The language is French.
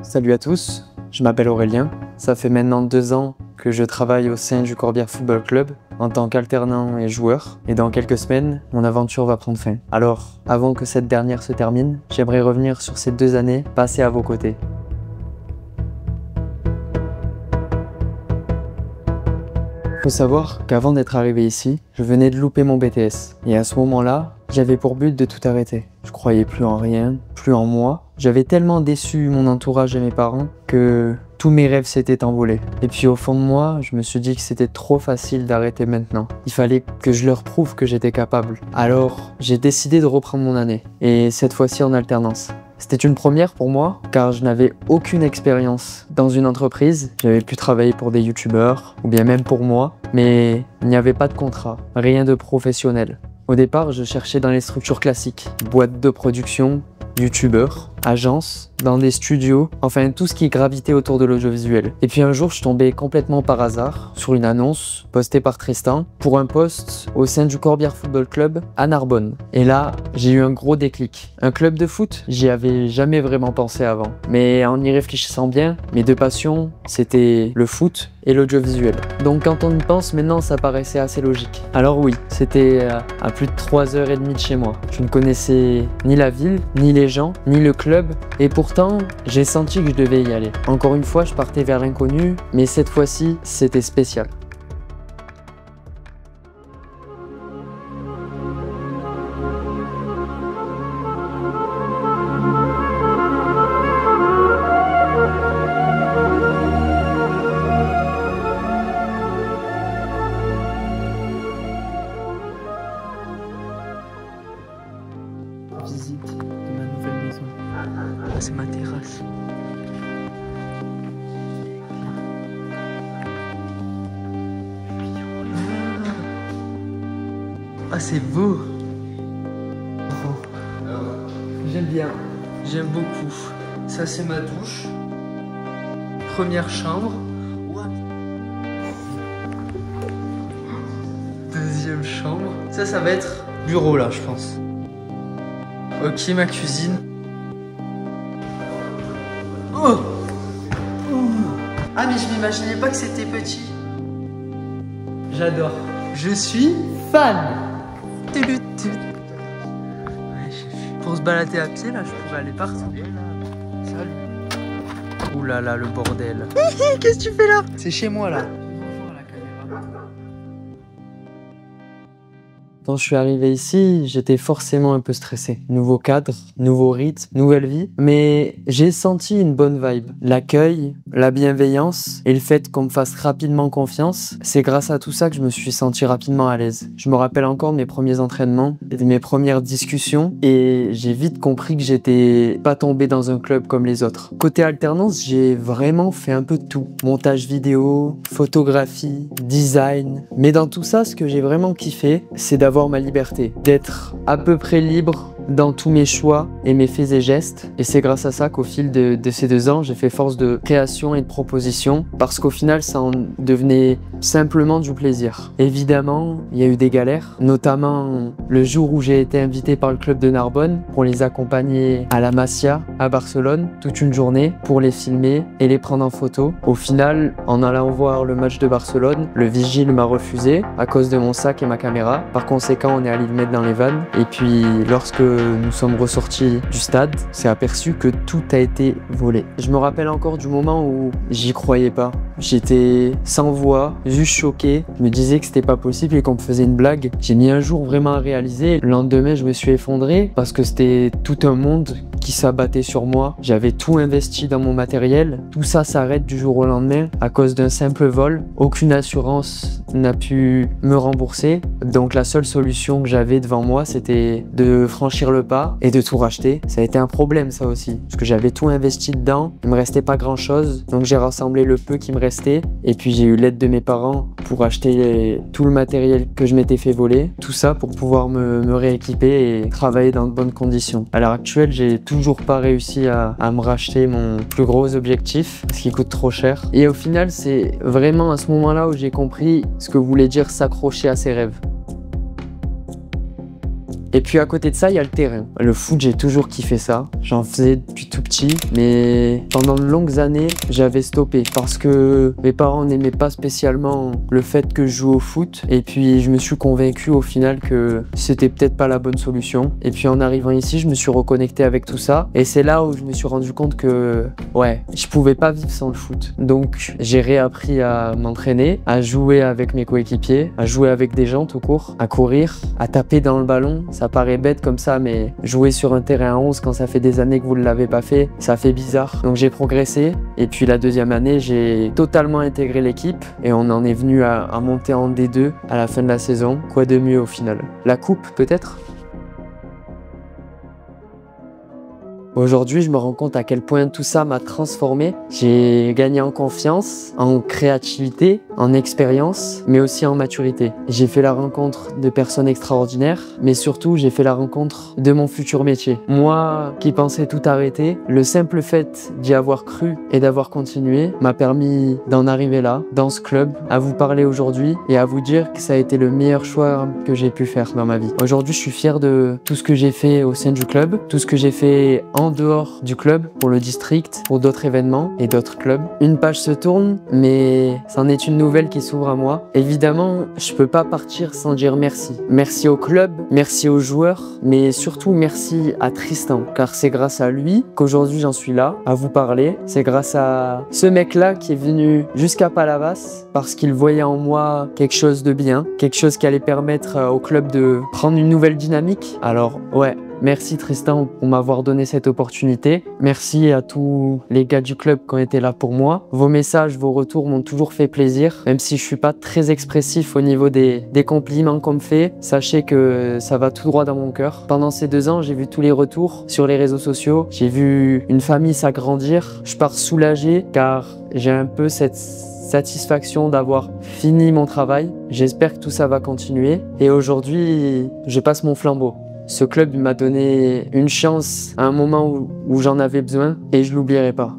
Salut à tous, je m'appelle Aurélien. Ça fait maintenant 2 ans que je travaille au sein du Corbière Football Club en tant qu'alternant et joueur. Et dans quelques semaines, mon aventure va prendre fin. Alors, avant que cette dernière se termine, j'aimerais revenir sur ces 2 années passées à vos côtés. Faut savoir qu'avant d'être arrivé ici, je venais de louper mon BTS. Et à ce moment-là, j'avais pour but de tout arrêter. Je croyais plus en rien, plus en moi. J'avais tellement déçu mon entourage et mes parents que tous mes rêves s'étaient envolés. Et puis au fond de moi, je me suis dit que c'était trop facile d'arrêter maintenant. Il fallait que je leur prouve que j'étais capable. Alors, j'ai décidé de reprendre mon année. Et cette fois-ci en alternance. C'était une première pour moi, car je n'avais aucune expérience dans une entreprise. J'avais pu travailler pour des youtubeurs, ou bien même pour moi, mais il n'y avait pas de contrat, rien de professionnel. Au départ, je cherchais dans les structures classiques, boîtes de production, youtubeurs, agences, dans des studios, enfin tout ce qui gravitait autour de l'audiovisuel. Et puis un jour, je tombais complètement par hasard sur une annonce postée par Tristan pour un poste au sein du Corbière Football Club à Narbonne. Et là, j'ai eu un gros déclic. Un club de foot, j'y avais jamais vraiment pensé avant. Mais en y réfléchissant bien, mes 2 passions, c'était le foot et l'audiovisuel. Donc quand on y pense, maintenant ça paraissait assez logique. Alors oui, c'était à plus de 3h30 de chez moi. Je ne connaissais ni la ville, ni les gens, ni le club, et pourtant j'ai senti que je devais y aller. Encore une fois, je partais vers l'inconnu, mais cette fois-ci, c'était spécial. Visite de ma nouvelle maison. Ah, c'est ma terrasse. Ah, c'est beau. Oh. J'aime bien. J'aime beaucoup. Ça, c'est ma douche. Première chambre. Deuxième chambre. Ça va être bureau là, je pense. Ok, ma cuisine. Oh, ah, mais je m'imaginais pas que c'était petit. J'adore. Je suis fan. Ouais, pour se balader à pied, là, je pourrais aller partout. Salut. Ouh là là, le bordel. Qu'est-ce que tu fais là? C'est chez moi, là. Quand je suis arrivé ici, j'étais forcément un peu stressé. Nouveau cadre, nouveau rythme, nouvelle vie. Mais j'ai senti une bonne vibe. L'accueil, la bienveillance et le fait qu'on me fasse rapidement confiance, c'est grâce à tout ça que je me suis senti rapidement à l'aise. Je me rappelle encore de mes premiers entraînements, de mes premières discussions, et j'ai vite compris que j'étais pas tombé dans un club comme les autres. Côté alternance, j'ai vraiment fait un peu de tout. Montage vidéo, photographie, design. Mais dans tout ça, ce que j'ai vraiment kiffé, c'est d'avoir ma liberté, d'être à peu près libre dans tous mes choix et mes faits et gestes. Et c'est grâce à ça qu'au fil de ces 2 ans, j'ai fait force de création et de proposition, parce qu'au final, ça en devenait simplement du plaisir. Évidemment, il y a eu des galères, notamment le jour où j'ai été invité par le club de Narbonne pour les accompagner à la Masia, à Barcelone, toute une journée, pour les filmer et les prendre en photo. Au final, en allant voir le match de Barcelone, le vigile m'a refusé à cause de mon sac et ma caméra. Par conséquent, on est allé le mettre dans les vannes. Et puis, lorsque nous sommes ressortis du stade, s'est aperçu que tout a été volé. Je me rappelle encore du moment où j'y croyais pas. J'étais sans voix, juste choqué. Je me disais que c'était pas possible et qu'on me faisait une blague. J'ai mis un jour vraiment à réaliser. Le lendemain, je me suis effondré parce que c'était tout un monde qui s'abattait sur moi. J'avais tout investi dans mon matériel. Tout ça s'arrête du jour au lendemain à cause d'un simple vol. Aucune assurance n'a pu me rembourser. Donc la seule solution que j'avais devant moi, c'était de franchir le pas et de tout racheter. Ça a été un problème, ça aussi, parce que j'avais tout investi dedans. Il me restait pas grand chose, donc j'ai rassemblé le peu qui me restait. Et puis j'ai eu l'aide de mes parents pour acheter tout le matériel que je m'étais fait voler. Tout ça pour pouvoir me rééquiper et travailler dans de bonnes conditions. À l'heure actuelle, j'ai toujours pas réussi à me racheter mon plus gros objectif, parce qu'il coûte trop cher. Et au final, c'est vraiment à ce moment-là où j'ai compris ce que voulait dire s'accrocher à ses rêves. Et puis à côté de ça, il y a le terrain. Le foot, j'ai toujours kiffé ça. J'en faisais depuis tout petit, mais pendant de longues années, j'avais stoppé parce que mes parents n'aimaient pas spécialement le fait que je joue au foot. Et puis je me suis convaincu au final que c'était peut-être pas la bonne solution. Et puis en arrivant ici, je me suis reconnecté avec tout ça. Et c'est là où je me suis rendu compte que, ouais, je pouvais pas vivre sans le foot. Donc j'ai réappris à m'entraîner, à jouer avec mes coéquipiers, à jouer avec des gens tout court, à courir, à taper dans le ballon. Ça paraît bête comme ça, mais jouer sur un terrain à 11 quand ça fait des années que vous ne l'avez pas fait, ça fait bizarre. Donc j'ai progressé. Et puis la deuxième année, j'ai totalement intégré l'équipe et on en est venu à monter en D2 à la fin de la saison. Quoi de mieux au final? La coupe peut-être? Aujourd'hui, je me rends compte à quel point tout ça m'a transformé. J'ai gagné en confiance, en créativité, en expérience, mais aussi en maturité. J'ai fait la rencontre de personnes extraordinaires, mais surtout, j'ai fait la rencontre de mon futur métier. Moi, qui pensais tout arrêter, le simple fait d'y avoir cru et d'avoir continué m'a permis d'en arriver là, dans ce club, à vous parler aujourd'hui et à vous dire que ça a été le meilleur choix que j'ai pu faire dans ma vie. Aujourd'hui, je suis fier de tout ce que j'ai fait au sein du club, tout ce que j'ai fait en dehors du club, pour le district, pour d'autres événements et d'autres clubs. Une page se tourne, mais c'en est une nouvelle qui s'ouvre à moi. Évidemment, je peux pas partir sans dire merci. Merci au club, merci aux joueurs, mais surtout merci à Tristan, car c'est grâce à lui qu'aujourd'hui j'en suis là, à vous parler. C'est grâce à ce mec-là qui est venu jusqu'à Palavas, parce qu'il voyait en moi quelque chose de bien, quelque chose qui allait permettre au club de prendre une nouvelle dynamique. Alors, ouais. Merci Tristan pour m'avoir donné cette opportunité. Merci à tous les gars du club qui ont été là pour moi. Vos messages, vos retours m'ont toujours fait plaisir. Même si je suis pas très expressif au niveau des compliments qu'on me fait, sachez que ça va tout droit dans mon cœur. Pendant ces 2 ans, j'ai vu tous les retours sur les réseaux sociaux. J'ai vu une famille s'agrandir. Je pars soulagé car j'ai un peu cette satisfaction d'avoir fini mon travail. J'espère que tout ça va continuer. Et aujourd'hui, je passe mon flambeau. Ce club m'a donné une chance à un moment où j'en avais besoin et je l'oublierai pas.